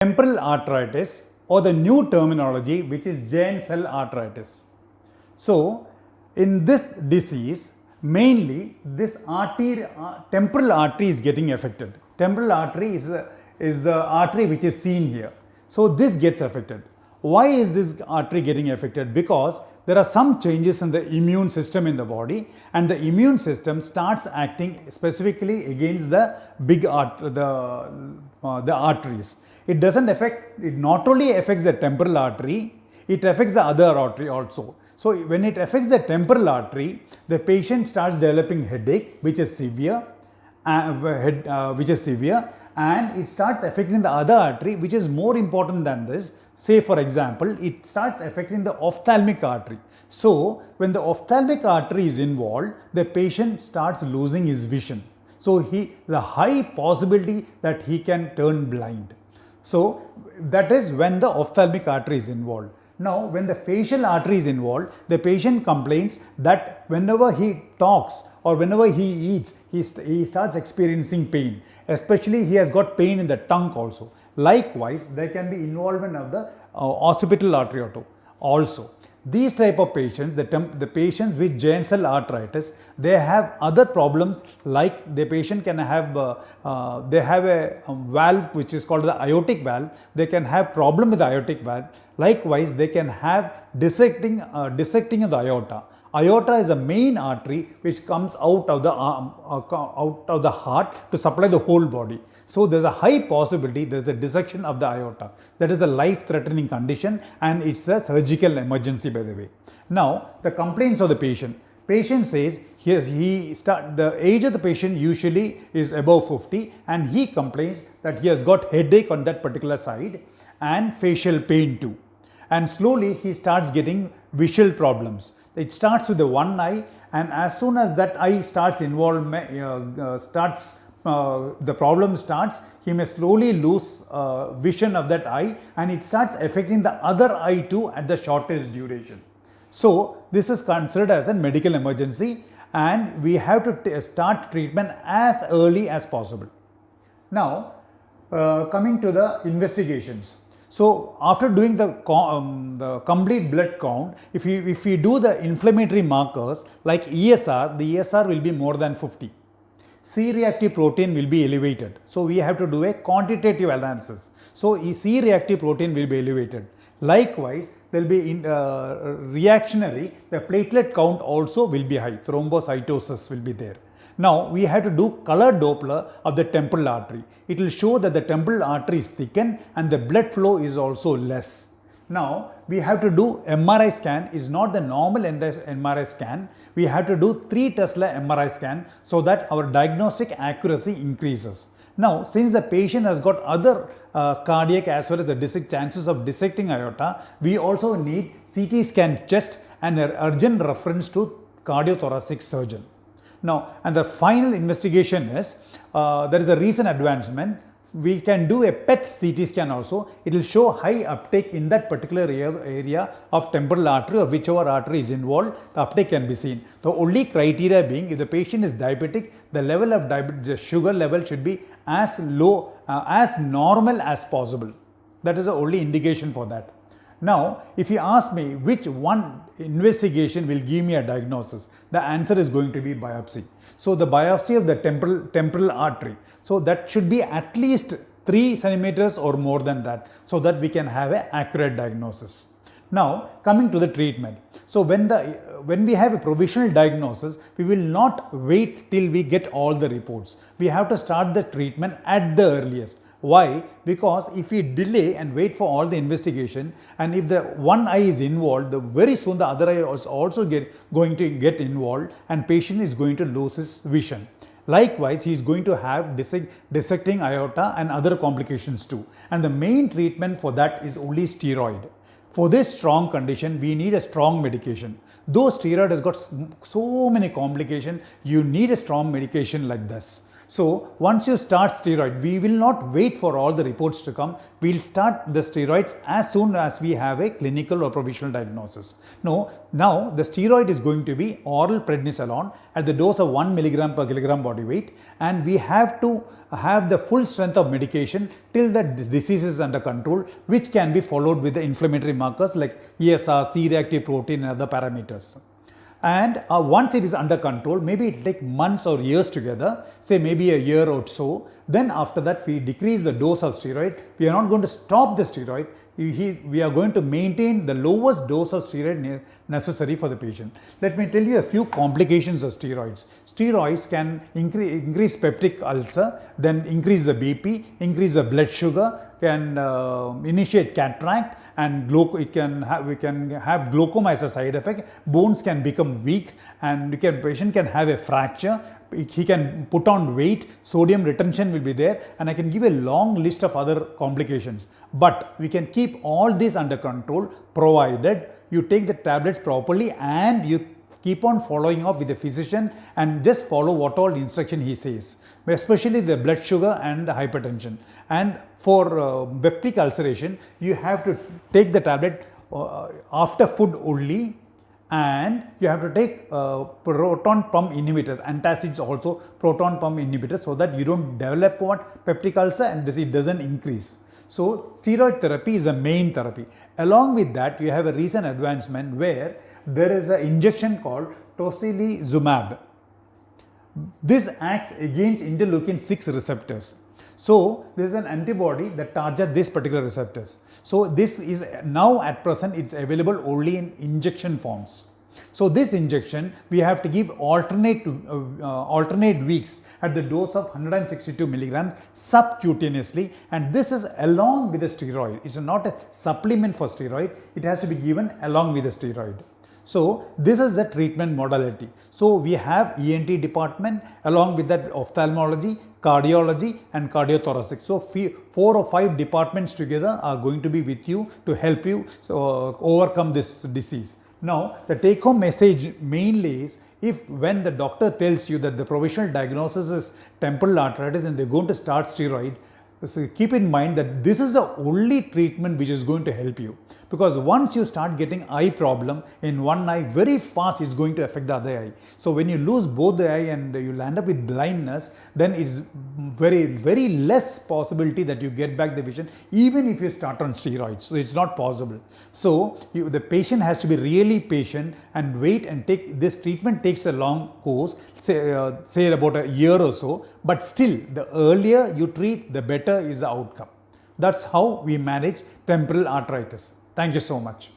temporal arteritis, or the new terminology which is giant cell arteritis. So, in this disease, mainly this temporal artery is getting affected. Temporal artery is the artery which is seen here. So, this gets affected. Why is this artery getting affected? Because there are some changes in the immune system in the body, and the immune system starts acting specifically against the the arteries. It doesn't affect, it not only affects the temporal artery, it affects the other artery also. So, when it affects the temporal artery, the patient starts developing headache, which is severe, and it starts affecting the other artery, which is more important than this. Say for example, it starts affecting the ophthalmic artery. So, when the ophthalmic artery is involved, the patient starts losing his vision. So, the high possibility that he can turn blind. So, that is when the ophthalmic artery is involved. Now, when the facial artery is involved, the patient complains that whenever he talks or whenever he eats, he starts experiencing pain. Especially he has got pain in the tongue also. Likewise, there can be involvement of the occipital artery also. These type of patients, the patients with giant cell arteritis, they have other problems, like the patient can have, they have a valve which is called the aortic valve. They can have problem with the aortic valve. Likewise, they can have dissecting of the aorta. Aorta is a main artery which comes out of the heart to supply the whole body. So, there is a high possibility there is a dissection of the aorta. That is a life-threatening condition, and it is a surgical emergency, by the way. Now, the complaints of the patient. Patient says the age of the patient usually is above 50, and he complains that he has got headache on that particular side and facial pain too. And slowly he starts getting visual problems. It starts with the one eye, and as soon as that eye starts the problem starts, he may slowly lose vision of that eye, and it starts affecting the other eye too at the shortest duration. So, this is considered as a medical emergency, and we have to start treatment as early as possible. Now, coming to the investigations. So, after doing the complete blood count, if we do the inflammatory markers like ESR, the ESR will be more than 50. C-reactive protein will be elevated. So, we have to do a quantitative analysis. So, C-reactive protein will be elevated. Likewise, there will be reactionary, the platelet count also will be high, thrombocytosis will be there. Now, we have to do color Doppler of the temporal artery. It will show that the temporal artery is thickened and the blood flow is also less. Now, we have to do MRI scan. Is not the normal MRI scan. We have to do 3 Tesla MRI scan so that our diagnostic accuracy increases. Now, since the patient has got other cardiac as well as the chances of dissecting aorta, we also need CT scan chest and an urgent reference to cardiothoracic surgeon. Now, and the final investigation is, there is a recent advancement. We can do a PET CT scan also. It will show high uptake in that particular area of temporal artery, or whichever artery is involved, the uptake can be seen. The only criteria being, if the patient is diabetic, the level of the sugar level should be as low, as normal as possible. That is the only indication for that. Now, if you ask me which one investigation will give me a diagnosis, the answer is going to be biopsy. So, the biopsy of the temporal artery. So, that should be at least 3 centimeters or more than that, so that we can have an accurate diagnosis. Now, coming to the treatment. So, when we have a provisional diagnosis, we will not wait till we get all the reports. We have to start the treatment at the earliest. Why? Because if we delay and wait for all the investigation, and if the one eye is involved, very soon the other eye is also going to get involved, and patient is going to lose his vision. Likewise, he is going to have dissecting aorta and other complications too. And the main treatment for that is only steroid. For this strong condition, we need a strong medication. Though steroid has got so many complications, you need a strong medication like this. So once you start steroid, we will not wait for all the reports to come. We'll start the steroids as soon as we have a clinical or provisional diagnosis. No, now the steroid is going to be oral prednisolone at the dose of 1 milligram per kilogram body weight, and we have to have the full strength of medication till the disease is under control, which can be followed with the inflammatory markers like ESR, C-reactive protein and other parameters. And once it is under control, maybe it will take months or years together, say maybe a year or so. Then after that, we decrease the dose of steroid. We are not going to stop the steroid. We are going to maintain the lowest dose of steroid necessary for the patient. Let me tell you a few complications of steroids. Steroids can increase peptic ulcer, then increase the BP, increase the blood sugar, can initiate cataract, and we can have glaucoma as a side effect. Bones can become weak, and patient can have a fracture. He can put on weight, sodium retention will be there, and I can give a long list of other complications. But we can keep all this under control provided you take the tablets properly and you keep on following up with the physician and just follow what all instruction he says, especially the blood sugar and the hypertension. And for peptic ulceration, you have to take the tablet after food only, and you have to take proton pump inhibitors, antacids also proton pump inhibitors, so that you don't develop peptic ulcer and it doesn't increase. So steroid therapy is a main therapy. Along with that, you have a recent advancement where there is an injection called tocilizumab. This acts against interleukin 6 receptors. So this is an antibody that targets these particular receptors. So this is now at present it's available only in injection forms. So this injection we have to give alternate weeks at the dose of 162 milligrams subcutaneously, and this is along with the steroid. It's not a supplement for steroid. It has to be given along with the steroid. So this is the treatment modality. So we have ENT department, along with that ophthalmology, cardiology and cardiothoracic. So 4 or 5 departments together are going to be with you to help you overcome this disease. Now the take home message mainly is, when the doctor tells you that the provisional diagnosis is temporal arteritis and they're going to start steroid, so keep in mind that this is the only treatment which is going to help you. Because once you start getting eye problem in one eye, very fast it's going to affect the other eye. So when you lose both the eye and you land up with blindness, then it's very less possibility that you get back the vision, even if you start on steroids. So it's not possible. So the patient has to be really patient and wait and take this treatment. Takes a long course, say about a year or so, but still the earlier you treat, the better is the outcome. That's how we manage temporal arteritis. Thank you so much.